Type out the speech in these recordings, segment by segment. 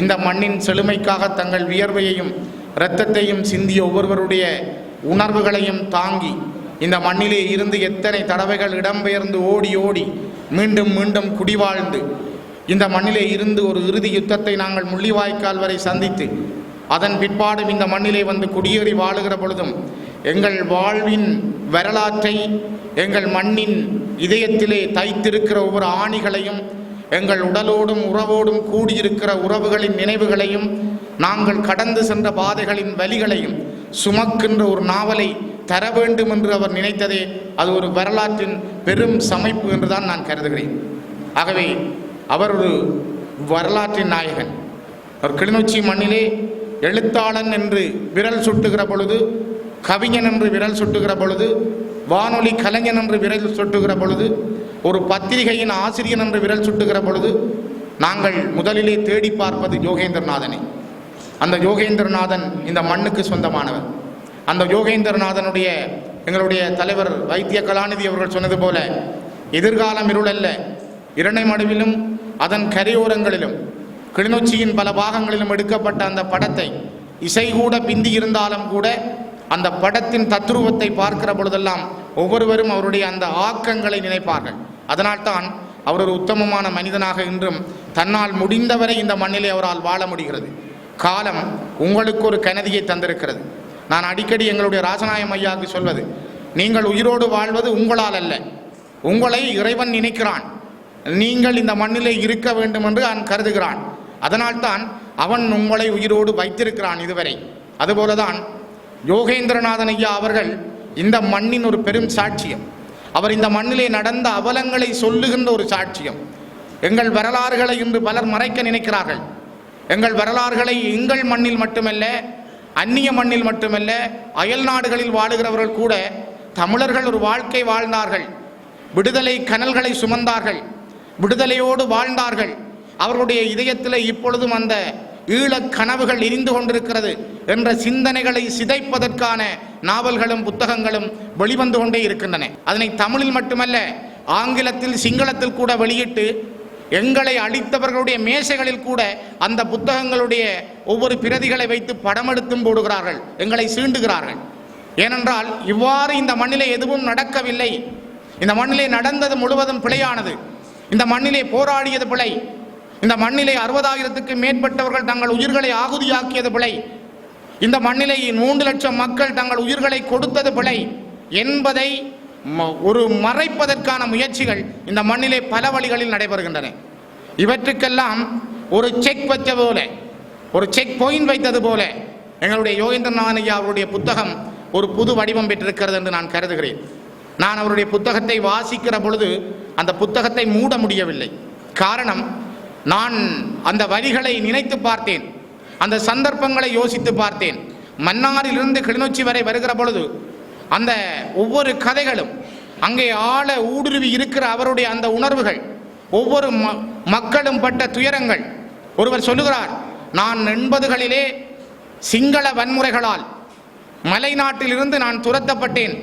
இந்த மண்ணின் செழுமைக்காக தங்கள் வியர்வையையும் இரத்தத்தையும் சிந்திய ஒவ்வொருவருடைய உணர்வுகளையும் தாங்கி இந்த மண்ணிலே இருந்து எத்தனை தடவைகள் இடம்பெயர்ந்து ஓடி ஓடி மீண்டும் மீண்டும் குடிவாழ்ந்து இந்த மண்ணிலே இருந்து ஒரு இறுதி யுத்தத்தை நாங்கள் முள்ளிவாய்க்கால் வரை சந்தித்து அதன் பிற்பாடும் இந்த மண்ணிலே வந்து குடியேறி வாழுகிற பொழுதும் எங்கள் வாழ்வின் வரலாற்றை எங்கள் மண்ணின் இதயத்திலே தைத்திருக்கிற ஒவ்வொரு ஆணிகளையும் எங்கள் உடலோடும் உறவோடும் கூடியிருக்கிற உறவுகளின் நினைவுகளையும் நாங்கள் கடந்து சென்ற பாதைகளின் வலிகளையும் சுமக்கின்ற ஒரு நாவலை தர வேண்டும் என்று அவர் நினைத்ததே அது ஒரு வரலாற்றின் பெரும் சமைப்பு என்றுதான் நான் கருதுகிறேன். ஆகவே அவர் ஒரு வரலாற்றின் நாயகன். அவர் கிளிநொச்சி மண்ணிலே எழுத்தாளன் என்று விரல் சுட்டுகிற பொழுது, கவிஞன் என்று விரல் சுட்டுகிற பொழுது, வானொலி கலைஞன் என்று விரல் சுட்டுகிற பொழுது, ஒரு பத்திரிகையின் ஆசிரியன் என்று விரல் சுட்டுகிற பொழுது நாங்கள் முதலிலே தேடி பார்ப்பது யோகேந்திரநாதனை. அந்த யோகேந்திரநாதன் இந்த மண்ணுக்கு சொந்தமானவர். அந்த யோகேந்திரநாதனுடைய எங்களுடைய தலைவர் வைத்திய கலாநிதி அவர்கள் சொன்னது போல எதிர்காலம் இருளல்ல, இரணைமடுவிலும் அதன் கரையோரங்களிலும் கிளிநொச்சியின் பல பாகங்களிலும் எடுக்கப்பட்ட அந்த படத்தை இசை கூட பிந்தி இருந்தாலும் கூட அந்த படத்தின் தத்ரூபத்தை பார்க்கிற பொழுதெல்லாம் ஒவ்வொருவரும் அவருடைய அந்த ஆக்கங்களை நினைப்பார்கள். அதனால்தான் அவர் ஒரு உத்தமமான மனிதனாக இன்றும் தன்னால் முடிந்தவரை இந்த மண்ணிலே அவரால் வாழ முடிகிறது. காலம் உங்களுக்கு ஒரு கனதியை தந்திருக்கிறது. நான் அடிக்கடி எங்களுடைய ராசநாயம் ஐயாவுக்கு சொல்வது, நீங்கள் உயிரோடு வாழ்வது உங்களால் அல்ல, உங்களை இறைவன் நினைக்கிறான். நீங்கள் இந்த மண்ணிலே இருக்க வேண்டும் என்று அவன் கருதுகிறான். அதனால்தான் அவன் உங்களை உயிரோடு வைத்திருக்கிறான் இதுவரை. அதுபோலதான் யோகேந்திரநாதன் ஐயா அவர்கள் இந்த மண்ணின் ஒரு பெரும் சாட்சியம். அவர் இந்த மண்ணிலே நடந்த அவலங்களை சொல்லுகின்ற ஒரு சாட்சியம். எங்கள் வரலாறுகளை இன்று பலர் மறைக்க நினைக்கிறார்கள். எங்கள் வரலாறுகளை எங்கள் மண்ணில் மட்டுமல்ல, அந்நிய மண்ணில் மட்டுமல்ல, அயல் நாடுகளில் வாழுகிறவர்கள் கூட தமிழர்கள் ஒரு வாழ்க்கை வாழ்ந்தார்கள், விடுதலை கனல்களை சுமந்தார்கள், விடுதலையோடு வாழ்ந்தார்கள். அவர்களுடைய இதயத்தில் இப்பொழுதும் அந்த ஈழக் கனவுகள் எரிந்து கொண்டிருக்கிறது என்ற சிந்தனைகளை சிதைப்பதற்கான நாவல்களும் புத்தகங்களும் வெளிவந்து கொண்டே இருக்கின்றன. அதனை தமிழில் மட்டுமல்ல, ஆங்கிலத்தில், சிங்களத்தில் கூட வெளியிட்டு எங்களை அழித்தவர்களுடைய மேசைகளில் கூட அந்த புத்தகங்களுடைய ஒவ்வொரு பிரதிகளை வைத்து படமெடுத்தும் போடுகிறார்கள், எங்களை சீண்டுகிறார்கள். ஏனென்றால் இவ்வாறு இந்த மண்ணிலே எதுவும் நடக்கவில்லை. இந்த மண்ணிலே நடந்தது முழுவதும் பிழையானது. இந்த மண்ணிலே போராடியது பிழை. இந்த மண்ணிலே 60,000க்கு மேற்பட்டவர்கள் தங்கள் உயிர்களை ஆகுதியாக்கியது பிழை. இந்த மண்ணிலே 3 லட்சம் மக்கள் தங்கள் உயிர்களை கொடுத்தது பிழை என்பதை ஒரு மறைப்பதற்கான முயற்சிகள் இந்த மண்ணிலே பல வழிகளில் நடைபெறுகின்றன. இவற்றுக்கெல்லாம் ஒரு செக் வைத்த போல, ஒரு செக் பாயிண்ட் வைத்தது போல எங்களுடைய யோகேந்திரநாதன் ஐயா அவருடைய புத்தகம் ஒரு புது வடிவம் பெற்றிருக்கிறது என்று நான் கருதுகிறேன். நான் அவருடைய புத்தகத்தை வாசிக்கிற பொழுது அந்த புத்தகத்தை மூட முடியவில்லை. காரணம், நான் அந்த வரிகளை நினைத்து பார்த்தேன், அந்த சந்தர்ப்பங்களை யோசித்து பார்த்தேன். மன்னாரிலிருந்து கிளிநொச்சி வரை வருகிற பொழுது அந்த ஒவ்வொரு கதைகளும், அங்கே ஆழ ஊடுருவி இருக்கிற அவருடைய அந்த உணர்வுகள், ஒவ்வொரு மக்களும் பட்ட துயரங்கள். ஒருவர் சொல்லுகிறார், நான் 80களிலே சிங்கள வன்முறைகளால் மலைநாட்டிலிருந்து நான் துரத்தப்பட்டேன்,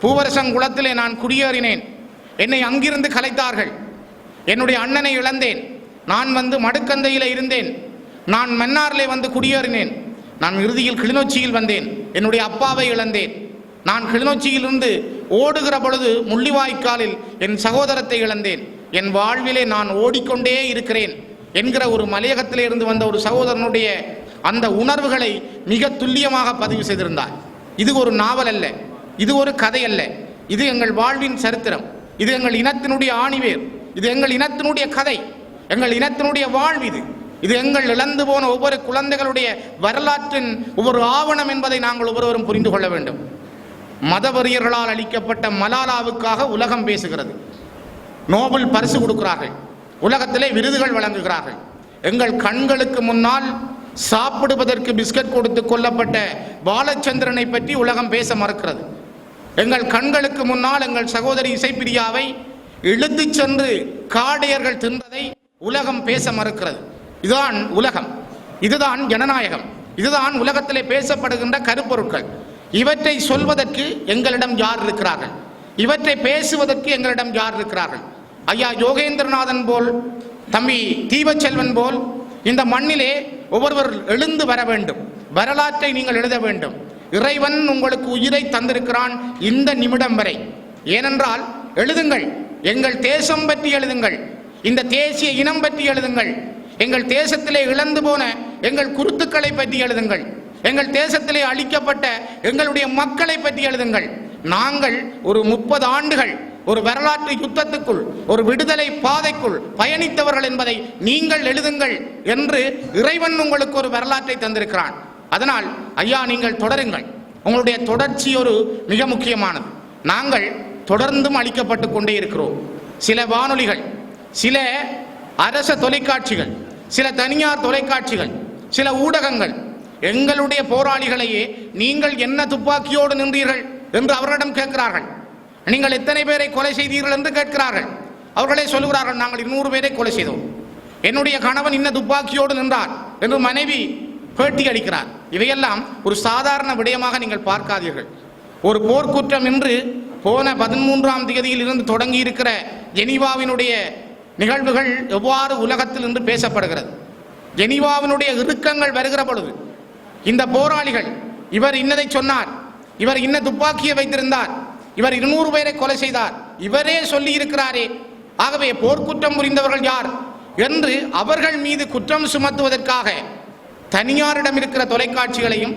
பூவரசங்குளத்திலே நான் குடியேறினேன், என்னை அங்கிருந்து கலைத்தார்கள், என்னுடைய அண்ணனை இழந்தேன், நான் வந்து மடுக்கந்தையில் இருந்தேன், நான் மன்னாரிலே வந்து குடியேறினேன், நான் இறுதியில் கிளிநொச்சியில் வந்தேன், என்னுடைய அப்பாவை இழந்தேன், நான் கிளிநொச்சியிலிருந்து ஓடுகிற பொழுது முள்ளிவாய்க்காலில் என் சகோதரத்தை இழந்தேன், என் வாழ்விலே நான் ஓடிக்கொண்டே இருக்கிறேன் என்கிற ஒரு மலையகத்திலே இருந்து வந்த ஒரு சகோதரனுடைய அந்த உணர்வுகளை மிக துல்லியமாக பதிவு செய்திருந்தார். இது ஒரு நாவல் அல்ல, இது ஒரு கதை அல்ல, இது எங்கள் வாழ்வின் சரித்திரம், இது எங்கள் இனத்தினுடைய ஆணிவேர், இது எங்கள் இனத்தினுடைய கதை, எங்கள் இனத்தினுடைய வாழ்வு. இது எங்கள் இழந்து போன ஒவ்வொரு குழந்தைகளுடைய வரலாற்றின் ஒவ்வொரு ஆவணம் என்பதை நாங்கள் ஒவ்வொருவரும் புரிந்து கொள்ள வேண்டும். மதவெறியர்களால் அளிக்கப்பட்ட மலாலாவுக்காக உலகம் பேசுகிறது, நோபல் பரிசு கொடுக்கிறார்கள், உலகத்திலே விருதுகள் வழங்குகிறார்கள். எங்கள் கண்களுக்கு முன்னால் சாப்பிடுவதற்கு பிஸ்கட் கொடுத்து கொல்லப்பட்ட பாலச்சந்திரனை பற்றி உலகம் பேச மறுக்கிறது. எங்கள் கண்களுக்கு முன்னால் எங்கள் சகோதரி இசைப்பிரியாவை இழுத்து சென்று காடையர்கள் தின்றதை உலகம் பேச மறுக்கிறது. இதுதான் உலகம், இதுதான் ஜனநாயகம், இதுதான் உலகத்திலே பேசப்படுகின்ற கருப்பொருட்கள். இவற்றை சொல்வதற்கு எங்களிடம் யார் இருக்கிறார்கள்? இவற்றை பேசுவதற்கு எங்களிடம் யார் இருக்கிறார்கள்? ஐயா யோகேந்திரநாதன் போல், தம்பி தீபச்செல்வன் போல், இந்த மண்ணிலே ஒவ்வொருவர் எழுந்து வர வேண்டும். வரலாற்றை நீங்கள் எழுத வேண்டும். இறைவன் உங்களுக்கு உயிரை தந்திருக்கிறான் இந்த நிமிடம் வரை. ஏனென்றால் எழுதுங்கள், எங்கள் தேசம் பற்றி எழுதுங்கள், இந்த தேசிய இனம் பற்றி எழுதுங்கள், எங்கள் தேசத்திலே இழந்து போன எங்கள் குருத்துக்களை பற்றி எழுதுங்கள், எங்கள் தேசத்திலே அழிக்கப்பட்ட எங்களுடைய மக்களை பற்றி எழுதுங்கள். நாங்கள் ஒரு 30 ஆண்டுகள் ஒரு வரலாற்று யுத்தத்துக்குள், ஒரு விடுதலை பாதைக்குள் பயணித்தவர்கள் என்பதை நீங்கள் எழுதுங்கள் என்று இறைவன் உங்களுக்கு ஒரு வரலாற்றை தந்திருக்கிறான். அதனால் ஐயா, நீங்கள் தொடருங்கள். உங்களுடைய தொடர்ச்சி ஒரு மிக முக்கியமானது. நாங்கள் தொடர்ந்தும் அளிக்கப்பட்டு கொண்டே இருக்கிறோம். சில வானொலிகள், சில அரச தொலைக்காட்சிகள், சில தனியார் தொலைக்காட்சிகள், சில ஊடகங்கள் எங்களுடைய போராளிகளையே நீங்கள் என்ன துப்பாக்கியோடு நின்றீர்கள் என்று அவர்களிடம் கேட்கிறார்கள். நீங்கள் எத்தனை பேரை கொலை செய்தீர்கள் என்று கேட்கிறார்கள். அவர்களே சொல்லுகிறார்கள், நாங்கள் 200 பேரை கொலை செய்தோம், என்னுடைய கணவன் இன்ன துப்பாக்கியோடு நின்றார் என்று மனைவி பேட்டி அளிக்கிறார். இவையெல்லாம் ஒரு சாதாரண விடயமாக நீங்கள் பார்க்காதீர்கள். ஒரு போர்க்குற்றம் என்று போன 13ஆம் தேதியில் இருந்து தொடங்கி இருக்கிற ஜெனீவாவினுடைய நிகழ்வுகள் எவ்வாறு உலகத்தில் இன்று பேசப்படுகிறது. ஜெனீவாவினுடைய இறுக்கங்கள் வருகிற பொழுது இந்த போராளிகள், இவர் இன்னதை சொன்னார், இவர் இன்ன துப்பாக்கியை வைத்திருந்தார், இவர் 200 பேரை கொலை செய்தார், இவரே சொல்லி இருக்கிறாரே, ஆகவே போர்க்குற்றம் புரிந்தவர்கள் யார் என்று அவர்கள் மீது குற்றம் சுமத்துவதற்காக தனியாரிடம் இருக்கிற தொலைக்காட்சிகளையும்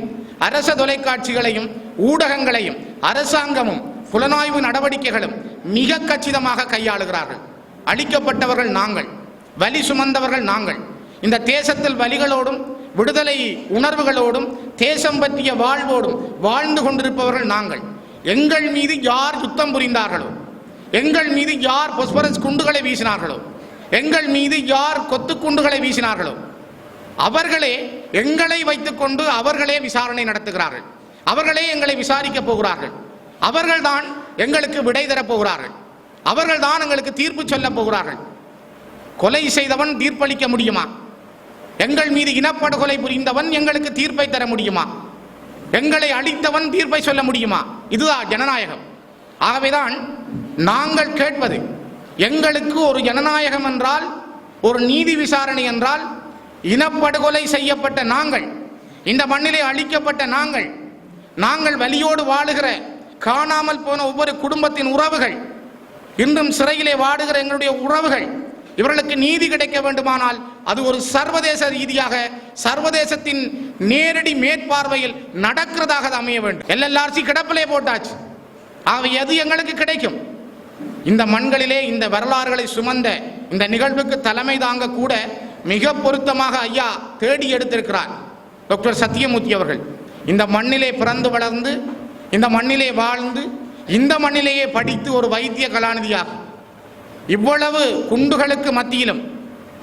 அரச தொலைக்காட்சிகளையும் ஊடகங்களையும் அரசாங்கமும் புலனாய்வு நடவடிக்கைகளும் மிக கச்சிதமாக கையாளுகிறார்கள். அளிக்கப்பட்டவர்கள் நாங்கள், வலி சுமந்தவர்கள் நாங்கள். இந்த தேசத்தில் வலிகளோடும் விடுதலை உணர்வுகளோடும் தேசம் பற்றிய வாழ்வோடும் வாழ்ந்து கொண்டிருப்பவர்கள் நாங்கள். எங்கள் மீது யார் யுத்தம் புரிந்தார்களோ, எங்கள் மீது யார் பொஸ்பரஸ் குண்டுகளை வீசினார்களோ, எங்கள் மீது யார் கொத்து குண்டுகளை வீசினார்களோ அவர்களே எங்களை வைத்துக்கொண்டு அவர்களே விசாரணை நடத்துகிறார்கள். அவர்களே எங்களை விசாரிக்க போகிறார்கள். அவர்கள்தான் எங்களுக்கு விடை தரப் போகிறார்கள். அவர்கள்தான் எங்களுக்கு தீர்ப்பு சொல்ல போகிறார்கள். கொலை செய்தவன் தீர்ப்பளிக்க முடியுமா? எங்கள் மீது இனப்படுகொலை புரிந்தவன் எங்களுக்கு தீர்ப்பை தர முடியுமா? எங்களை அழித்தவன் தீர்ப்பை சொல்ல முடியுமா? இதுதான் ஜனநாயகம். ஆகவேதான் நாங்கள் கேட்பது, எங்களுக்கு ஒரு ஜனநாயகம் என்றால், ஒரு நீதி விசாரணை என்றால், இனப்படுகொலை செய்யப்பட்ட நாங்கள், இந்த மண்ணிலே அழிக்கப்பட்ட நாங்கள், நாங்கள் வலியோடு வாழுகிற காணாமல் போன ஒவ்வொரு குடும்பத்தின் உறவுகள், இன்றும் சிறையிலே வாடுகிற எங்களுடைய உறவுகள், இவர்களுக்கு நீதி கிடைக்க வேண்டுமானால் அது ஒரு சர்வதேச ரீதியாக, சர்வதேசத்தின் நேரடி மேற்பார்வையில் நடக்கிறதாக அமைய வேண்டும். எல்எல்ஆர்சி கிடப்பிலே போட்டாச்சு. ஆகவே எது எங்களுக்கு கிடைக்கும்? இந்த மண்களிலே இந்த வரலாறுகளை சுமந்த இந்த நிகழ்வுக்கு தலைமை தாங்க கூட மிக பொருத்தமாக ஐயா தேடி எடுத்திருக்கிறார் டாக்டர் சத்தியமூர்த்தி அவர்கள். இந்த மண்ணிலே பிறந்து வளர்ந்து, இந்த மண்ணிலே வாழ்ந்து, இந்த மண்ணிலேயே படித்து ஒரு வைத்திய கலாநிதியாக இவ்வளவு குண்டுகளுக்கு மத்தியிலும்,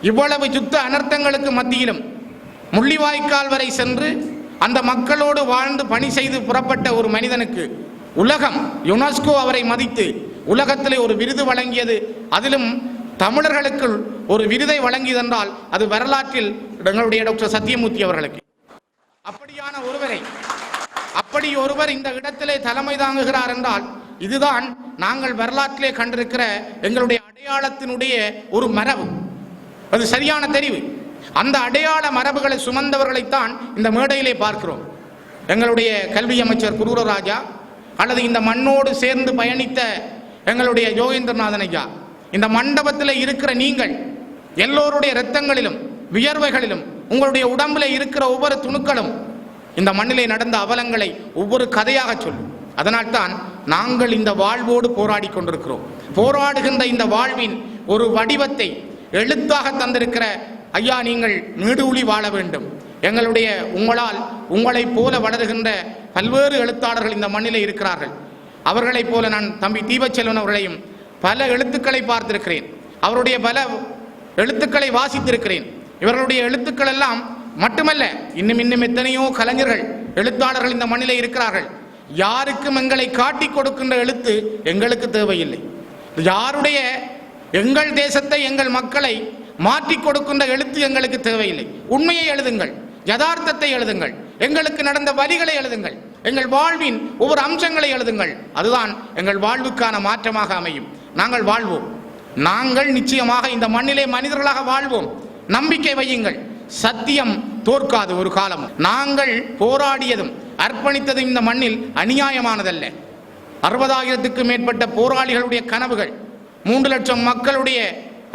இவ்வளவு யுத்த அனர்த்தங்களுக்கு மத்தியிலும் முள்ளிவாய்க்கால் வரை சென்று அந்த மக்களோடு வாழ்ந்து பணி செய்து புறப்பட்ட ஒரு மனிதனுக்கு உலகம், யுனெஸ்கோ அவரை மதித்து உலகத்திலே ஒரு விருது வழங்கியது. அதிலும் தமிழர்களுக்கு ஒரு விருதை வழங்கியதென்றால் அது வரலாற்றில் எங்களுடைய டாக்டர் சத்தியமூர்த்தி அவர்களுக்கு. அப்படியான ஒருவரை, அப்படி ஒருவர் இந்த இடத்திலே தலைமை தாங்குகிறார் என்றால் இதுதான் நாங்கள் வரலாற்றிலே கண்டிருக்கிற எங்களுடைய அடையாளத்தினுடைய ஒரு மரபு. அது சரியான தெரிவு. அந்த அடையாள மரபுகளை சுமந்தவர்களைத்தான் இந்த மேடையிலே பார்க்கிறோம். எங்களுடைய கல்வி அமைச்சர் குரூரராஜா, அல்லது இந்த மண்ணோடு சேர்ந்து பயணித்த எங்களுடைய யோகேந்திரநாதன் ஐயா, இந்த மண்டபத்தில் இருக்கிற நீங்கள் எல்லோருடைய இரத்தங்களிலும் வியர்வைகளிலும் உங்களுடைய உடம்பில் இருக்கிற ஒவ்வொரு துணுக்களும் இந்த மண்ணிலே நடந்த அவலங்களை ஒவ்வொரு கதையாக சொல்லும். அதனால்தான் நாங்கள் இந்த வாழ்வோடு போராடி கொண்டிருக்கிறோம். போராடுகின்ற இந்த வாழ்வின் ஒரு வடிவத்தை எழுத்தாக தந்திருக்கிற ஐயா, நீங்கள் நீடூழி வாழ வேண்டும். எங்களுடைய உங்களை போல வளருகின்ற பல்வேறு எழுத்தாளர்கள் இந்த மண்ணிலே இருக்கிறார்கள். அவர்களைப் போல நான் தம்பி தீபச்செல்வன் அவர்களையும் பல எழுத்துக்களை பார்த்திருக்கிறேன். அவருடைய பல எழுத்துக்களை வாசித்திருக்கிறேன். இவர்களுடைய எழுத்துக்கள் எல்லாம் மட்டுமல்ல, இன்னும் எத்தனையோ கலைஞர்கள், எழுத்தாளர்கள் இந்த மண்ணிலே இருக்கிறார்கள். யாருக்கும் எங்களை காட்டி கொடுக்கின்ற எழுத்து எங்களுக்கு தேவையில்லை. யாருடைய எங்கள் தேசத்தை, எங்கள் மக்களை மாற்றி கொடுக்கின்ற எழுத்து எங்களுக்கு தேவையில்லை. உண்மையை எழுதுங்கள், யதார்த்தத்தை எழுதுங்கள், எங்களுக்கு நடந்த வழிகளை எழுதுங்கள், எங்கள் வாழ்வின் ஒவ்வொரு அம்சங்களை எழுதுங்கள். அதுதான் எங்கள் வாழ்வுக்கான மாற்றமாக அமையும். நாங்கள் வாழ்வோம். நாங்கள் நிச்சயமாக இந்த மண்ணிலே மனிதர்களாக வாழ்வோம். நம்பிக்கை வையுங்கள். சத்தியம் தோற்காது ஒரு காலம். நாங்கள் போராடியதும் அர்ப்பணித்ததும் இந்த மண்ணில் அநியாயமானதல்ல. 60,000க்கு மேற்பட்ட போராளிகளுடைய கனவுகள், 3 லட்சம் மக்களுடைய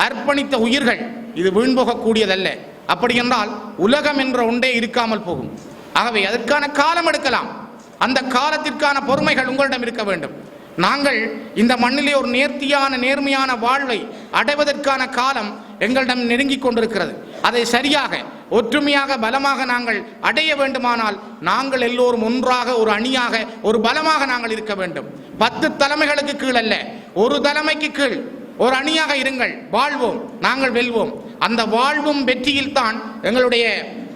அர்ப்பணித்த உயிர்கள், இது வீண்போகக்கூடியதல்ல. அப்படி என்றால் உலகம் என்ற ஒன்றே இருக்காமல் போகும். ஆகவே அதற்கான காலம் எடுக்கலாம். அந்த காலத்திற்கான பொறுமைகள் உங்களிடம் இருக்க வேண்டும். நாங்கள் இந்த மண்ணிலே ஒரு நேர்த்தியான நேர்மையான வாழ்வை அடைவதற்கான காலம் எங்களிடம் நெருங்கிக் கொண்டிருக்கிறது. அதை சரியாக ஒற்றுமையாக பலமாக நாங்கள் அடைய வேண்டுமானால் நாங்கள் எல்லோரும் ஒன்றாக ஒரு அணியாக ஒரு பலமாக நாங்கள் இருக்க வேண்டும். 10 தலைமைகளுக்கு கீழ் அல்ல, ஒரு தலைமைக்கு கீழ் ஒரு அணியாக இருங்கள். வாழ்வோம், நாங்கள் வெல்வோம். அந்த வாழ்வும் வெற்றியில் தான் எங்களுடைய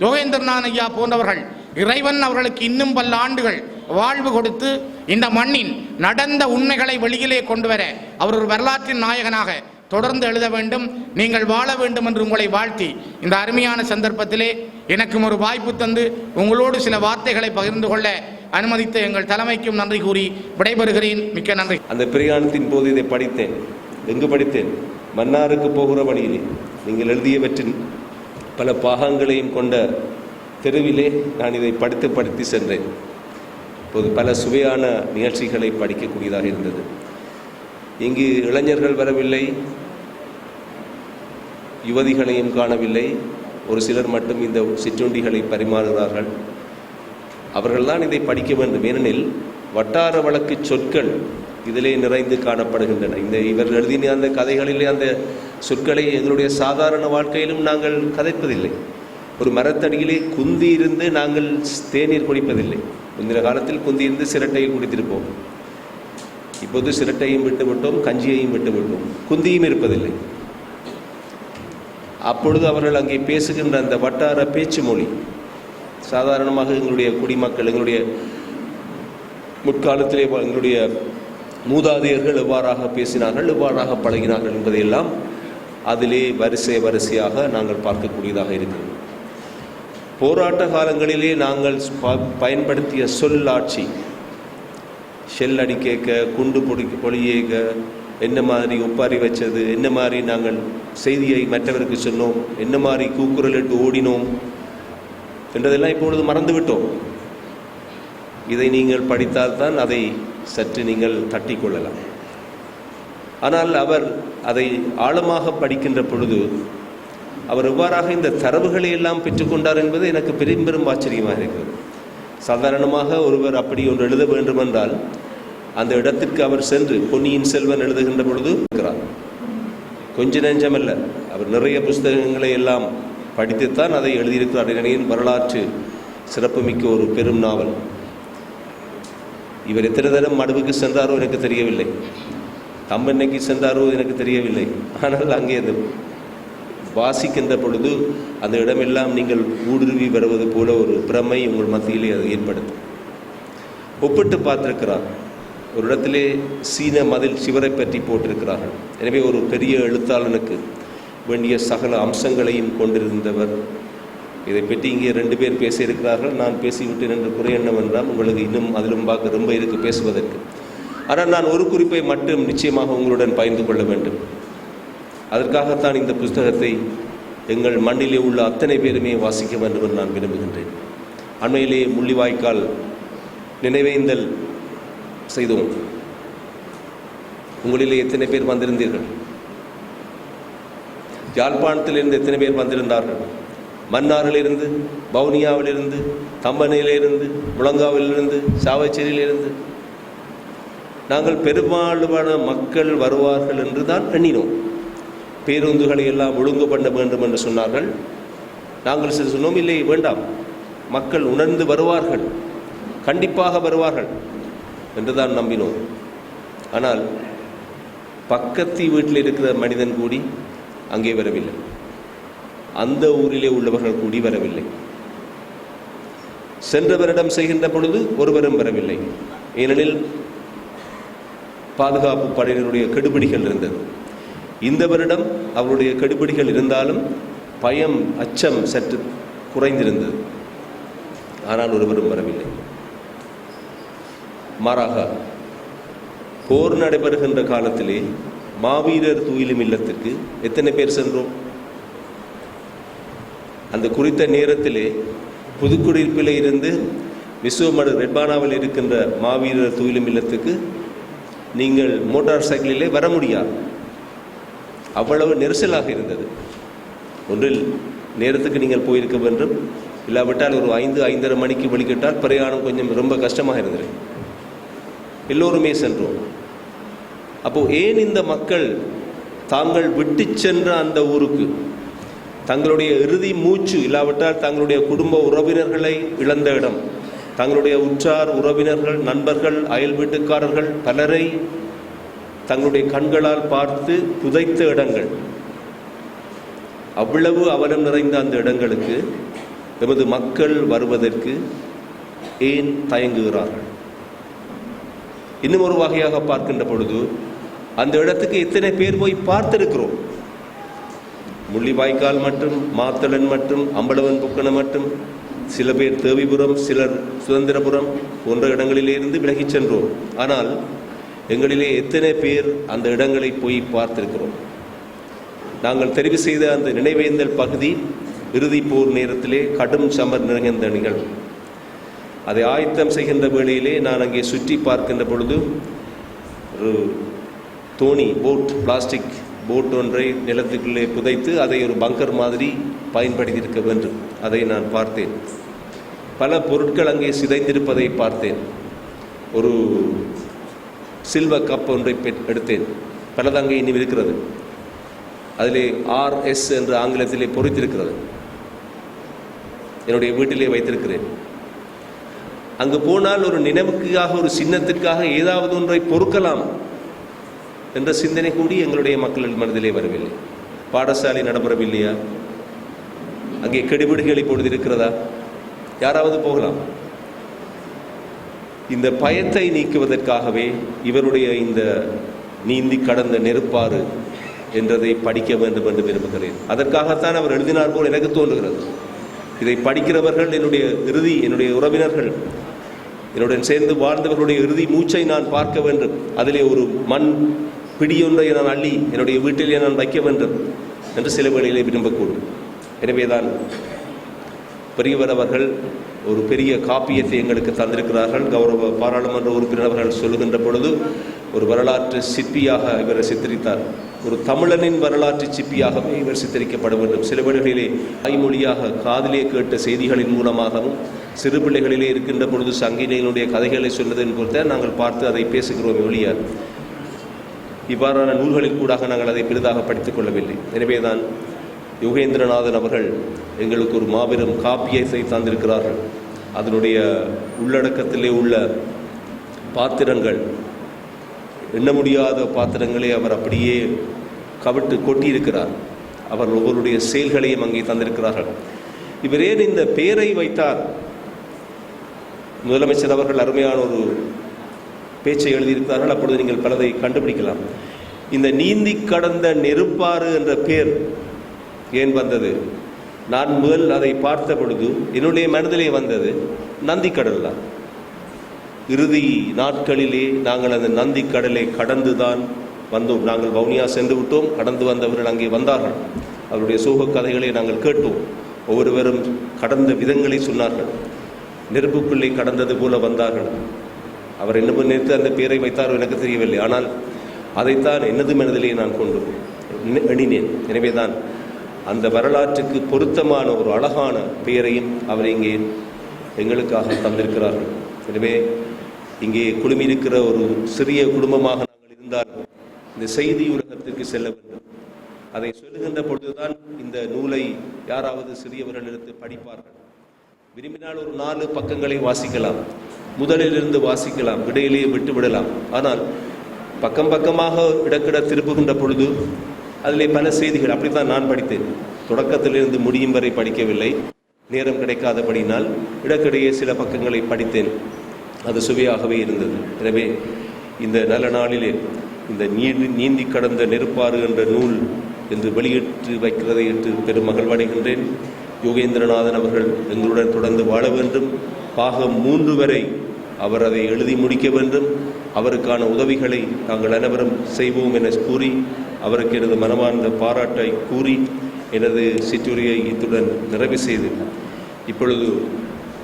யோகேந்திரநாத் ஐயா போன்றவர்கள், இறைவன் அவர்களுக்கு இன்னும் பல ஆண்டுகள் வாழ்வு கொடுத்து இந்த மண்ணின் நடந்த உண்மைகளை வெளியிலே கொண்டு வர அவர் ஒரு வரலாற்றின் நாயகனாக தொடர்ந்து எழுத வேண்டும். நீங்கள் வாழ வேண்டும் என்று உங்களை வாழ்த்தி இந்த அருமையான சந்தர்ப்பத்திலே எனக்கும் ஒரு வாய்ப்பு தந்து உங்களோடு சில வார்த்தைகளை பகிர்ந்து கொள்ள அனுமதித்த எங்கள் தலைமைக்கும் நன்றி கூறி விடைபெறுகிறேன். மிக்க நன்றி. அந்த பிரயாணத்தின் போது இதை படித்தேன். எங்கு படித்தேன்? மன்னாருக்கு போகிற வழியிலே நீங்கள் எழுதியவற்றின் பல பாகங்களையும் கொண்ட தெருவிலே நான் இதை படித்து சென்றேன். இப்போது பல சுவையான நிகழ்ச்சிகளை படிக்கக்கூடியதாக இருந்தது. இங்கு இளைஞர்கள் வரவில்லை, யுவதிகளையும் காணவில்லை. ஒரு சிலர் மட்டும் இந்த சிற்றுண்டிகளை பரிமாறுகிறார்கள். அவர்கள்தான் இதை படிக்க வேண்டும். ஏனெனில் வட்டார வழக்கு சொற்கள் இதிலே நிறைந்து காணப்படுகின்றன. இவர்கள் எழுதின அந்த கதைகளிலே அந்த சொற்களை எங்களுடைய சாதாரண வாழ்க்கையிலும் நாங்கள் கதைப்பதில்லை. ஒரு மரத்தடியிலே குந்தி இருந்து நாங்கள் தேநீர் குடிப்பதில்லை. முந்தின காலத்தில் குந்தி இருந்து சிரட்டையை குடித்திருப்போம். இப்போது சிரட்டையும் விட்டுவிட்டோம், கஞ்சியையும் விட்டுவிட்டோம், குந்தியும் இருப்பதில்லை. அப்பொழுது அவர்கள் அங்கே பேசுகின்ற அந்த வட்டார பேச்சு மொழி சாதாரணமாக எங்களுடைய குடிமக்கள், எங்களுடைய முற்காலத்திலே எங்களுடைய மூதாதையர்கள் எவ்வாறாக பேசினார்கள், எவ்வாறாக பழகினார்கள் என்பதையெல்லாம் அதிலே வரிசையாக நாங்கள் பார்க்கக்கூடியதாக இருக்கிறது. போராட்ட காலங்களிலே நாங்கள் பயன்படுத்திய சொல்லாட்சி, ஷெல் அடி கேட்க, குண்டு பொழியேக, என்ன மாதிரி ஒப்பாரி வச்சது, என்ன மாதிரி நாங்கள் செய்தியை மற்றவருக்கு சொன்னோம், என்ன மாதிரி கூக்குரலிட்டு ஓடினோம் என்றதெல்லாம் இப்பொழுது மறந்துவிட்டோம். இதை நீங்கள் படித்தால்தான் அதை சற்று நீங்கள் தட்டி கொள்ளலாம். ஆனால் அவர் அதை ஆழமாக படிக்கின்ற பொழுது அவர் எவ்வாறாக இந்த தரவுகளை எல்லாம் பெற்றுக்கொண்டார் என்பது எனக்கு பெரும் ஆச்சரியமாக இருக்கிறது. சாதாரணமாக ஒருவர் அப்படி ஒன்று எழுத வேண்டுமென்றால் அந்த இடத்திற்கு அவர் சென்று பொன்னியின் செல்வன் எழுதுகின்ற பொழுது இருக்கிறார். கொஞ்ச நெஞ்சமல்ல, அவர் நிறைய புஸ்தகங்களை எல்லாம் படித்துத்தான் அதை எழுதியிருக்கிறார். இலங்கையின் வரலாற்று சிறப்புமிக்க ஒரு பெரும் நாவல். இவர் எத்தனை தரம் மடுவுக்கு சென்றாரோ எனக்கு தெரியவில்லை, கம்பென்னைக்கு சென்றாரோ எனக்கு தெரியவில்லை. ஆனால் அங்கே அந்த வாசிக்கின்ற பொழுது அந்த இடமெல்லாம் நீங்கள் ஊடுருவி வருவது போல ஒரு பிரமை உங்கள் மத்தியிலே அது ஏற்படுத்தும். ஒப்பிட்டு பார்த்திருக்கிறார். ஒரு இடத்திலே சீன மதில் சிவரை பற்றி போட்டிருக்கிறார்கள். எனவே ஒரு பெரிய எழுத்தாளனுக்கு வேண்டிய சகல அம்சங்களையும் கொண்டிருந்தவர். இதை பற்றி இங்கே 2 பேர் பேசியிருக்கிறார்கள். நான் பேசிவிட்டேன் என்று குறை என்னவென்றால் உங்களுக்கு இன்னும் அதிலும் பார்க்க ரொம்ப இருக்குது பேசுவதற்கு. ஆனால் நான் ஒரு குறிப்பை மட்டும் நிச்சயமாக உங்களுடன் பகிர்ந்து கொள்ள வேண்டும். அதற்காகத்தான் இந்த புஸ்தகத்தை எங்கள் மண்ணிலே உள்ள அத்தனை பேருமே வாசிக்க வேண்டும் என்று நான் விரும்புகின்றேன். அண்மையிலே முள்ளிவாய்க்கால் நினைவேந்தல் செய்தோம். உங்களிலே எத்தனை பேர் வந்திருந்தீர்கள்? யாழ்ப்பாணத்திலிருந்து எத்தனை பேர் வந்திருந்தார்கள்? மன்னாரிலிருந்து, வவுனியாவிலிருந்து, தம்பனையிலிருந்து, முழங்காவிலிருந்து, சாவச்சேரியிலிருந்து நாங்கள் பெரும்பாலான மக்கள் வருவார்கள் என்று தான் எண்ணினோம். பேருந்துகளை எல்லாம் ஒழுங்கு பண்ண வேண்டும் என்று சொன்னார்கள். நாங்கள் சொன்னோம், இல்லை வேண்டாம், மக்கள் உணர்ந்து வருவார்கள், கண்டிப்பாக வருவார்கள் என்று தான் நம்பினோம். ஆனால் பக்கத்து வீட்டில் இருக்கிற மனிதன் கூடி அங்கே வரவில்லை, அந்த ஊரிலே உள்ளவர்கள் கூடி வரவில்லை. சென்ற வருடம் செய்கின்ற பொழுது ஒருவரும் வரவில்லை. ஏனெனில் பாதுகாப்பு படையினருடைய கெடுபிடிகள் இருந்தது. இந்த வருடம் அவருடைய கெடுபிடிகள் இருந்தாலும் பயம், அச்சம் சற்று குறைந்திருந்தது. ஆனால் ஒருவரும் வரவில்லை. மாறாக போர் நடைபெறுகின்ற காலத்திலே மாவீரர் தூயிலும் இல்லத்திற்கு எத்தனை பேர் சென்றோம்? அந்த குறித்த நேரத்திலே புதுக்குடியிருப்பில் இருந்து விசுவமடு ரெட்பானாவில் இருக்கின்ற மாவீரர் துயிலும் இல்லத்துக்கு நீங்கள் மோட்டார் சைக்கிளிலே வர முடியாது. அவ்வளவு நெரிசலாக இருந்தது. ஒன்றில் நேரத்துக்கு நீங்கள் போயிருக்க வேண்டும், இல்லாவிட்டால் ஒரு 5-5:30 மணிக்கு வெளிக்கிட்டால் பிரயாணம் கொஞ்சம் ரொம்ப கஷ்டமாக இருந்தது. எல்லோருமே சென்றோம். அப்போது ஏன் இந்த மக்கள் தாங்கள் விட்டு சென்ற அந்த ஊருக்கு தங்களுடைய இறுதி மூச்சு, இல்லாவிட்டால் தங்களுடைய குடும்ப உறவினர்களை இழந்த இடம், தங்களுடைய உற்றார் உறவினர்கள், நண்பர்கள், அயல் வீட்டுக்காரர்கள் பலரை தங்களுடைய கண்களால் பார்த்து புதைத்த இடங்கள், அவ்வளவு அவலம் நிறைந்த அந்த இடங்களுக்கு எமது மக்கள் வருவதற்கு ஏன் தயங்குகிறார்கள்? இன்னும் ஒரு வகையாக பார்க்கின்ற பொழுது அந்த இடத்துக்கு எத்தனை பேர் போய் பார்த்திருக்கிறோம். முள்ளிவாய்க்கால் மற்றும் மாத்தளன் மற்றும் அம்பலவன் புக்கணம் மற்றும் சில பேர் தேவிபுரம், சிலர் சுதந்திரபுரம் போன்ற இடங்களிலிருந்து விலகிச் சென்றோம். ஆனால் எங்களிலே எத்தனை பேர் அந்த இடங்களை போய் பார்த்திருக்கிறோம்? நாங்கள் தெரிவு செய்த அந்த நினைவேந்தல் பகுதி இறுதி போர் நேரத்திலே கடும் சமர் நிறைந்த நிகழ்வு. அதை ஆயத்தம் செய்கின்ற வேளையிலே நான் அங்கே சுற்றி பார்க்கின்ற பொழுது ஒரு தோணி போட், பிளாஸ்டிக் போட் ஒன்றை நிலத்துக்குள்ளே புதைத்து அதை ஒரு பங்கர் மாதிரி பயன்படுத்தியிருக்க வேண்டும். அதை நான் பார்த்தேன். பல பொருட்கள் அங்கே சிதைந்திருப்பதை பார்த்தேன். ஒரு சில்வர் கப் ஒன்றை எடுத்தேன். பலது அங்கே இன்னும் இருக்கிறது. அதிலே RS என்று ஆங்கிலத்திலே பொறித்திருக்கிறது. என்னுடைய வீட்டிலே வைத்திருக்கிறேன். அங்கு போனால் ஒரு நினைவுக்காக, ஒரு சின்னத்திற்காக ஏதாவது ஒன்றை பொறுக்கலாம் என்ற சிந்தனை கூடி எங்களுடைய மக்கள் மனதிலே வரவில்லை. பாடசாலை நடைபெறவில்லையா? அங்கே கெடுபிடிகள் இப்பொழுது இருக்கிறதா? யாராவது போகலாம். இந்த பயத்தை நீக்குவதற்காகவே இவருடைய இந்த நீந்தி கடந்த நெருப்பாறு என்றதை படிக்க வேண்டும் என்று விரும்புகிறேன். அதற்காகத்தான் அவர் எழுதினார் போல் எனக்கு தோன்றுகிறது. இதை படிக்கிறவர்கள் என்னுடைய உறவினர்கள், என்னுடன் சேர்ந்து வாழ்ந்தவர்களுடைய இறுதி மூச்சை நான் பார்க்க வேண்டும். அதிலே ஒரு மண் பிடியொன்றை நான் அள்ளி என்னுடைய வீட்டிலே நான் வைக்க வேண்டும் என்று சில வேளையிலே விரும்பக்கூடும். எனவேதான் பெரியவர் அவர்கள் ஒரு பெரிய காப்பியத்தை எங்களுக்கு தந்திருக்கிறார்கள். கௌரவ பாராளுமன்ற உறுப்பினர் அவர்கள் சொல்லுகின்ற பொழுது ஒரு வரலாற்று சிற்பியாக இவரை சித்தரித்தார். ஒரு தமிழனின் வரலாற்று சிற்பியாகவே இவர் சித்தரிக்கப்பட வேண்டும். சில வேளைகளிலே தாய்மொழியாக காதிலே கேட்ட செய்திகளின் மூலமாகவும் சிறு பிள்ளைகளிலே இருக்கின்ற பொழுது சங்கிலிகளுடைய கதைகளை சொல்வதன் பொறுத்த நாங்கள் பார்த்து அதை பேசுகிறோம் ஒழியார். இவ்வாறான நூல்களில் கூட நாங்கள் அதை பெரிதாக படித்துக் கொள்ளவில்லை. எனவேதான் யுகேந்திரநாதன் அவர்கள் எங்களுக்கு ஒரு மாபெரும் காப்பியத்தை தந்திருக்கிறார்கள். அதனுடைய உள்ளடக்கத்திலே உள்ள பாத்திரங்கள், எண்ண முடியாத பாத்திரங்களை அவர் அப்படியே கவிட்டு கொட்டியிருக்கிறார். அவர் ஒவ்வொருடைய செயல்களையும் அங்கே தந்திருக்கிறார்கள். இவர் ஏன் இந்த பெயரை வைத்தார்? முதலமைச்சர் அவர்கள் அருமையான ஒரு பேச்சை எழுதியிருக்கிறார்கள். அப்பொழுது நீங்கள் பலதை கண்டுபிடிக்கலாம். இந்த நீந்தி கடந்த நெருப்பாறு என்ற பெயர் ஏன் வந்தது? நான் முதல் அதை பார்த்த பொழுது என்னுடைய மனதிலே வந்தது நந்திக்கடல் தான். இறுதி நாட்களிலே நாங்கள் அந்த நந்தி கடலை கடந்து தான் வந்தோம். நாங்கள் வவுனியா சென்று விட்டோம். கடந்து வந்தவர்கள் அங்கே வந்தார்கள். அவருடைய சோக கதைகளை நாங்கள் கேட்டோம். ஒவ்வொருவரும் கடந்த விதங்களை சொன்னார்கள். நெருப்புக்குள்ளே கடந்தது போல வந்தார்கள். அவர் என்ன நினைத்து அந்த பெயரை வைத்தாரோ எனக்கு தெரியவில்லை. ஆனால் அதைத்தான் எனது மனதிலே நான் கொண்டு எண்ணினேன். எனவே தான் அந்த வரலாற்றுக்கு பொருத்தமான ஒரு அழகான பெயரையும் அவர் இங்கே எங்களுக்காக தந்திருக்கிறார்கள். எனவே இங்கே குழுமியிருக்கிற ஒரு சிறிய குடும்பமாக நாங்கள் இருந்தால் இந்த செய்தி உலகத்திற்கு செல்ல வேண்டும். அதை சொல்லுகின்ற பொழுதுதான் இந்த நூலை யாராவது சிறியவர்கள் எடுத்து படிப்பார்கள். விரும்பினால் ஒரு 4 பக்கங்களை வாசிக்கலாம், முதலிலிருந்து வாசிக்கலாம், இடையிலேயே விட்டுவிடலாம். ஆனால் பக்கம் பக்கமாக இடக்கிட திருப்புகின்ற பொழுது அதிலே பல செய்திகள், அப்படித்தான் நான் படித்தேன். தொடக்கத்திலிருந்து முடியும் வரை படிக்கவில்லை, நேரம் கிடைக்காதபடினால் இடக்கிடையே சில பக்கங்களை படித்தேன். அது சுவையாகவே இருந்தது. எனவே இந்த நல்ல நாளிலே இந்த நீந்தி கடந்த நெருப்பாறு என்ற நூல் என்று வெளியிட்டு வைக்கிறதை ஏற்று பெரும் மகிழ்வடைகின்றேன். யோகேந்திரநாதன் அவர்கள் எங்களுடன் தொடர்ந்து வாழ வேண்டும். பாகம் 3 வரை அவர் அதை எழுதி முடிக்க வேண்டும். அவருக்கான உதவிகளை நாங்கள் அனைவரும் செய்வோம் என கூறி அவருக்கு எனது மனமார்ந்த பாராட்டை கூறி எனது சிற்றுரையை இத்துடன் நிறைவு செய்து இப்பொழுது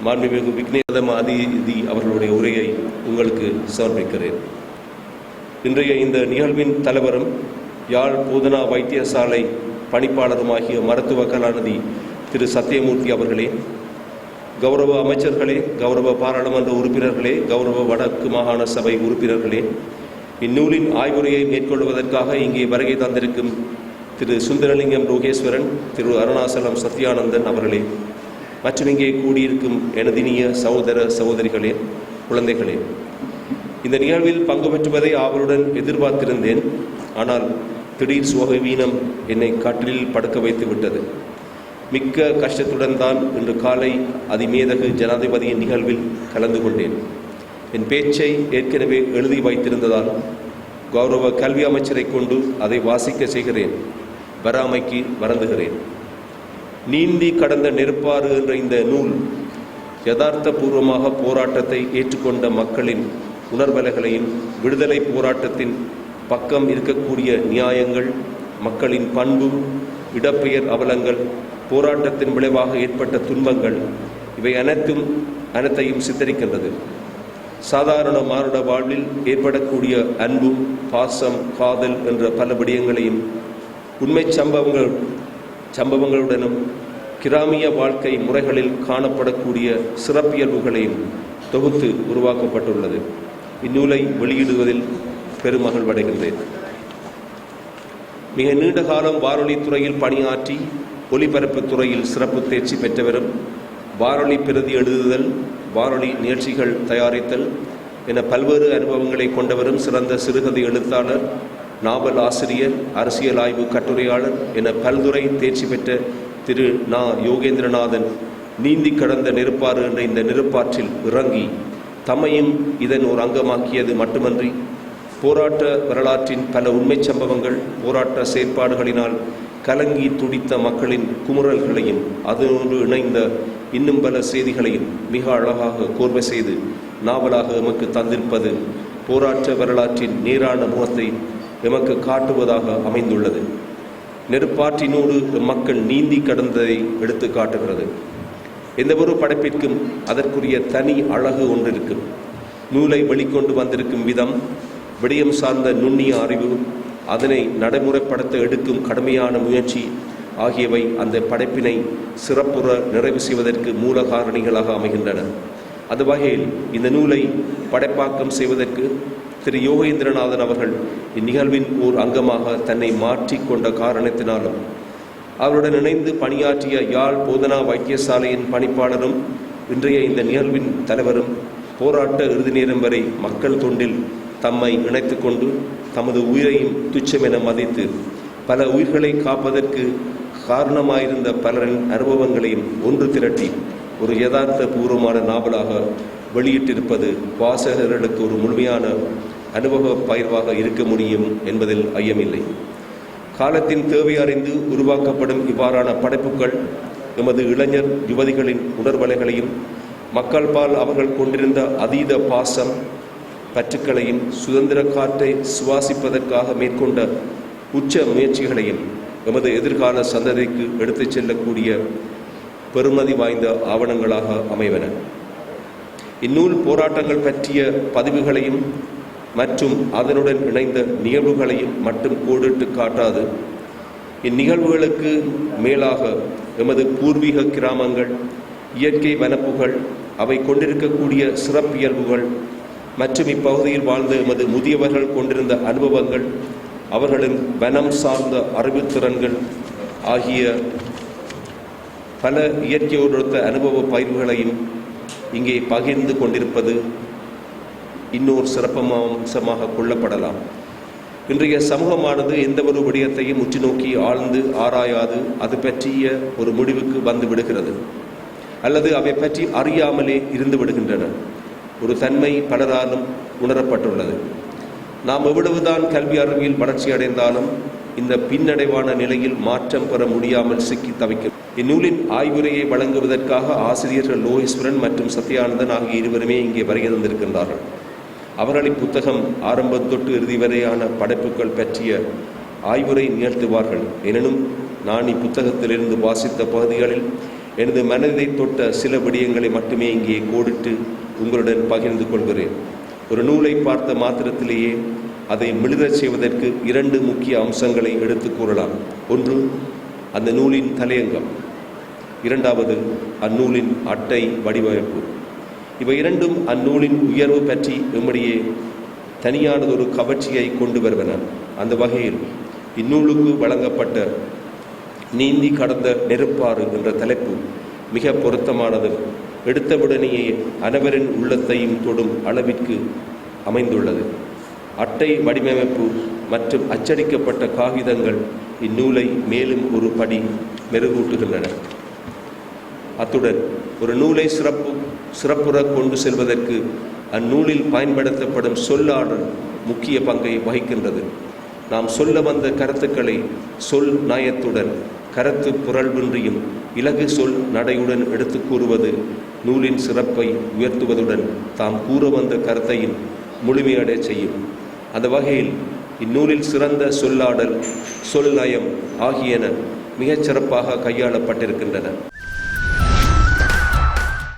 மாண்புமிகு விக்னேதம் அதிதி அவர்களுடைய உரையை உங்களுக்கு சமர்ப்பிக்கிறேன். இன்றைய இந்த நிகழ்வின் தலைவரும் யாழ் போதனா வைத்தியசாலை பணிப்பாளருமாகிய மருத்துவ கலாநிதி திரு சத்தியமூர்த்தி அவர்களே, கௌரவ அமைச்சர்களே, கௌரவ பாராளுமன்ற உறுப்பினர்களே, கௌரவ வடக்கு மாகாண சபை உறுப்பினர்களே, இந்நூலின் ஆய்வுரையை மேற்கொள்வதற்காக இங்கே வருகை தந்திருக்கும் திரு சுந்தரலிங்கம் ரோகேஸ்வரன், திரு அருணாசலம் சத்யானந்தன் அவர்களே, மற்றும் இங்கே கூடியிருக்கும் எனதினிய சகோதர சகோதரிகளே, குழந்தைகளே, இந்த நிகழ்வில் பங்கு பெற்றுவதை ஆவலுடன் எதிர்பார்த்திருந்தேன். ஆனால் திடீர் சுகவீனம் என்னை கட்டிலில் படுக்க வைத்து விட்டது. மிக்க கஷ்டத்துடன் தான் இன்று காலை அதிமேதகு ஜனாதிபதியின் நிகழ்வில் கலந்து கொண்டேன். என் பேச்சை ஏற்கனவே எழுதி வைத்திருந்ததால் கௌரவ கல்வி அமைச்சரை கொண்டு அதை வாசிக்க செய்கிறேன். வராமைக்கு வருந்துகிறேன். நீந்தி கடந்த நெருப்பாறு என்ற இந்த நூல் யதார்த்த பூர்வமாக போராட்டத்தை ஏற்றுக்கொண்ட மக்களின் உணர்வலைகளையும், விடுதலை போராட்டத்தின் பக்கம் இருக்கக்கூடிய நியாயங்கள், மக்களின் பண்பு, இடப்பெயர் அவலங்கள், போராட்டத்தின் விளைவாக ஏற்பட்ட துன்பங்கள், இவை அனைத்தையும் சித்தரிக்கின்றது. சாதாரண மானுட வாழ்வில் ஏற்படக்கூடிய அன்பு, பாசம், காதல் என்ற பல விடயங்களையும் உண்மை சம்பவங்களுடனும் கிராமிய வாழ்க்கை முறைகளில் காணப்படக்கூடிய சிறப்பியல்புகளையும் தொகுத்து உருவாக்கப்பட்டுள்ளது. இந்நூலை வெளியிடுவதில் பெருமகிழ்வடைகின்றேன். மிக நீண்ட காலம் வானொலி துறையில் பணியாற்றி ஒலிபரப்பு துறையில் சிறப்பு தேர்ச்சி பெற்றவரும், வானொலி பிரதி எழுதுதல், வானொலி நிகழ்ச்சிகள் தயாரித்தல் என பல்வேறு அனுபவங்களை கொண்டவரும், சிறந்த சிறுகதை எழுத்தாளர், நாவல் ஆசிரியர், அரசியல் ஆய்வு கட்டுரையாளர் என பல்துறை தேர்ச்சி பெற்ற திரு நா. யோகேந்திரநாதன் நீந்தி கடந்த நெருப்பாறு என்ற இந்த நெருப்பாற்றில் இறங்கி தம்மையும் இதன் ஒரு அங்கமாக்கியது மட்டுமன்றி, போராட்ட வரலாற்றின் பல உண்மை சம்பவங்கள், போராட்ட செயற்பாடுகளினால் கலங்கி துடித்த மக்களின் குமுறல்களையும் அதனோடு இணைந்த இன்னும் பல செய்திகளையும் மிக அழகாக கோர்வை செய்து நாவலாக எமக்கு தந்திருப்பது போராட்ட வரலாற்றின் நேரான முகத்தை எமக்கு காட்டுவதாக அமைந்துள்ளது. நெருப்பாற்றினோடு மக்கள் நீந்தி கடந்ததை எடுத்து காட்டுகிறது. எந்த ஒரு படைப்பிற்கும் அதற்குரிய தனி அழகு ஒன்றிருக்கும். நூலை வெளிக்கொண்டு வந்திருக்கும் விதம், விடயம் சார்ந்த நுண்ணிய அறிவு, அதனை நடைமுறைப்படுத்த எடுக்கும் கடுமையான முயற்சி ஆகியவை அந்த படைப்பினை சிறப்புற நிறைவு செய்வதற்கு மூல காரணிகளாக அமைகின்றன. அந்த வகையில் இந்த நூலை படைப்பாக்கம் செய்வதற்கு திரு யோகேந்திரநாதன் அவர்கள் இந்நிகழ்வின் ஓர் அங்கமாக தன்னை மாற்றிக்கொண்ட காரணத்தினாலும், அவருடன் இணைந்து பணியாற்றிய யாழ் போதனா வைத்தியசாலையின் பணிப்பாளரும், இன்றைய இந்த நிகழ்வின் தலைவரும், போராட்ட இறுதி நேரம் வரை மக்கள் தொண்டில் தம்மை இணைத்து கொண்டு தமது உயிரையும் துச்சமென மதித்து பல உயிர்களை காப்பதற்கு காரணமாயிருந்த பலரின் அனுபவங்களையும் ஒன்று திரட்டி ஒரு யதார்த்த பூர்வமான நாவலாக வெளியிட்டிருப்பது வாசகர்களுக்கு ஒரு முழுமையான அனுபவ பகிர்வாக இருக்க முடியும் என்பதில் ஐயமில்லை. காலத்தின் தேவை அறிந்து உருவாக்கப்படும் இவ்வாறான படைப்புகள் எமது இளைஞர் யுவதிகளின் உணர்வலைகளையும், மக்கள் பால் அவர்கள் கொண்டிருந்த அதீத பாசம் பற்றுக்களையும், சுதந்திர காற்றை சுவாசிப்பதற்காக மேற்கொண்ட உச்ச முயற்சிகளையும் எமது எதிர்கால சந்ததிக்கு எடுத்துச் செல்லக்கூடிய பெருமதி வாய்ந்த ஆவணங்களாக அமைவன. இந்நூல் போராட்டங்கள் பற்றிய பதிவுகளையும் மற்றும் அதனுடன் இணைந்த நிகழ்வுகளையும் மட்டும் கோடிட்டு காட்டாது, இந்நிகழ்வுகளுக்கு மேலாக எமது பூர்வீக கிராமங்கள், இயற்கை வனப்புகள், அவை கொண்டிருக்கக்கூடிய சிறப்பியல்புகள் மற்றும் இப்பகுதியில் வாழ்ந்த எமது முதியவர்கள் கொண்டிருந்த அனுபவங்கள், அவர்களின் வனம் சார்ந்த அறிவுத்திறன்கள் ஆகிய பல இயற்கையோடொத்த அனுபவ பயிர்வுகளையும் இங்கே பகிர்ந்து கொண்டிருப்பது இன்னொரு சிறப்பம்சமாக கொள்ளப்படலாம். இன்றைய சமூகமானது எந்த ஒரு விடயத்தையும் உற்று நோக்கி ஆழ்ந்து ஆராயாது அது பற்றிய ஒரு முடிவுக்கு வந்து விடுகிறது, அல்லது அவை பற்றி அறியாமலே இருந்து விடுகின்றன. ஒரு தன்மை பலராலும் உணரப்பட்டுள்ளது. நாம் எவ்வளவுதான் கல்வி அறிவியல் வளர்ச்சி அடைந்தாலும் இந்த பின்னடைவான நிலையில் மாற்றம் பெற முடியாமல் சிக்கி தவிக்கும். இந்நூலின் ஆய்வுரையை வழங்குவதற்காக ஆசிரியர்கள் லோகேஸ்வரன் மற்றும் சத்யானந்தன் ஆகிய இருவருமே இங்கே வருகை தந்திருக்கின்றார்கள். அவர்கள் இப்புத்தகம் ஆரம்பம் தொட்டு இறுதி வரையான படைப்புகள் பற்றிய ஆய்வுரை நிகழ்த்துவார்கள். எனினும் நான் இப்புத்தகத்திலிருந்து வாசித்த பகுதிகளில் எனது மனதை தொட்ட சில விடயங்களை மட்டுமே இங்கே கோடிட்டு உங்களுடன் பகிர்ந்து கொள்கிறேன். ஒரு நூலை பார்த்த மாத்திரத்திலேயே அதை மிளிரச் செய்வதற்கு 2 முக்கிய அம்சங்களை எடுத்து கூறலாம். ஒன்று, அந்த நூலின் தலையங்கம். 2வது, அந்நூலின் அட்டை வடிவமைப்பு. இவை இரண்டும் அந்நூலின் உயர்வு பற்றி நம்முடைய தனியானதொரு கவர்ச்சியை கொண்டு வருவன. அந்த வகையில் இந்நூலுக்கு வழங்கப்பட்ட நீந்தி கடந்த நெருப்பாறு என்ற தலைப்பு மிக பொருத்தமானது. எடுத்தவுடனேயே அனைவரின் உள்ளத்தையும் தொடும் அளவிற்கு அமைந்துள்ளது. அட்டை வடிவமைப்பு மற்றும் அச்சடிக்கப்பட்ட காகிதங்கள் இந்நூலை மேலும் ஒரு படி மெருகூட்டுகின்றன. அத்துடன் ஒரு நூலை சிறப்புற கொண்டு செல்வதற்கு அந்நூலில் பயன்படுத்தப்படும் சொல்லாடல் முக்கிய பங்கை வகிக்கின்றது. நாம் சொல்ல வந்த கருத்துக்களை சொல் நயத்துடன், கருத்து புரள்வின்றியும் இலகு சொல் நடையுடன் எடுத்து கூறுவது நூலின் சிறப்பை உயர்த்துவதுடன் தாம் கூற வந்த கருத்தையும் முழுமையடைய செய்யும். அந்த வகையில் இந்நூலில் சிறந்த சொல்லாடல், சொல் நயம் ஆகியன மிகச் சிறப்பாக கையாளப்பட்டிருக்கின்றன.